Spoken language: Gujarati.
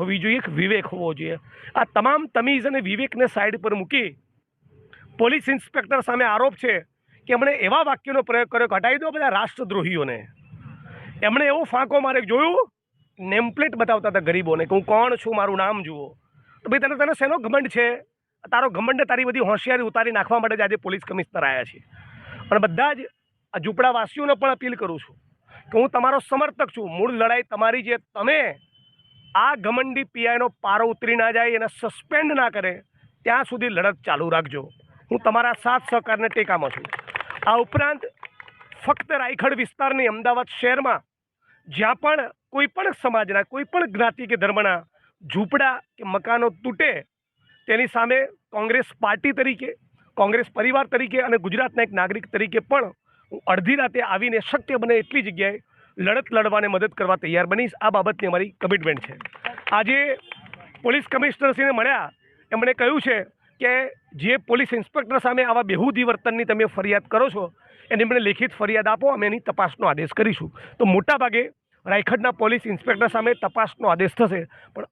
હોવી જોઈએ, એક વિવેક હોવો જોઈએ। આ તમામ તમીઝ અને વિવેકને સાઈડ પર મૂકી પોલીસ ઇન્સ્પેક્ટર સામે આરોપ છે કે એમણે એવા વાક્યનો પ્રયોગ કર્યો કે હટાવી દો બધા રાષ્ટ્રદ્રોહીઓને। એમણે એવો ફાંકો મારે જોયું, નેમપ્લેટ બતાવતા હતા ગરીબોને કે હું કોણ છું, મારું નામ જુઓ। તો ભાઈ તને શેનો ઘમંડ છે? તારો ઘમંડ તારી બધી હોશિયારી ઉતારી નાખવા માટે જ આજે પોલીસ કમિશનર આવ્યા છે। અને બધા જ આ ઝૂંપડાવાસીઓને પણ અપીલ કરું છું કે હું તમારો સમર્થક છું। મૂળ લડાઈ તમારી છે, તમે આ ઘમંડી પીઆઈનો પારો ઉતરી ના જાય, એને સસ્પેન્ડ ના કરે ત્યાં સુધી લડત ચાલુ રાખજો। હું તમારા સાથ સહકારને ટેકામાં છું। આ ઉપરાંત ફક્ત રાયગઢ વિસ્તારની અમદાવાદ શહેરમાં જ્યાં પણ કોઈ પણ સમાજના, કોઈ પણ જ્ઞાતિ કે ધર્મના ઝૂંપડા કે મકાનો તૂટે તેની સામે કોંગ્રેસ પાર્ટી તરીકે, કોંગ્રેસ પરિવાર તરીકે અને ગુજરાતના એક નાગરિક તરીકે પણ હું અડધી રાતે આવીને શક્ય બને એટલી જગ્યાએ લડત લડવાને મદદ કરવા તૈયાર બનીશ। આ બાબતની અમારી કમિટમેન્ટ છે। આજે પોલીસ કમિશનરશ્રીને મળ્યા, એમણે કહ્યું છે કે જે પોલીસ ઇન્સ્પેક્ટર સામે આવા બેહુદી વર્તનની તમે ફરિયાદ કરો છો એની મને લેખિત ફરિયાદ આપો, અમે એની તપાસનો આદેશ કરીશું। તો મોટાભાગે રાયગઢના પોલીસ ઇન્સ્પેક્ટર સામે તપાસનો આદેશ થશે, પણ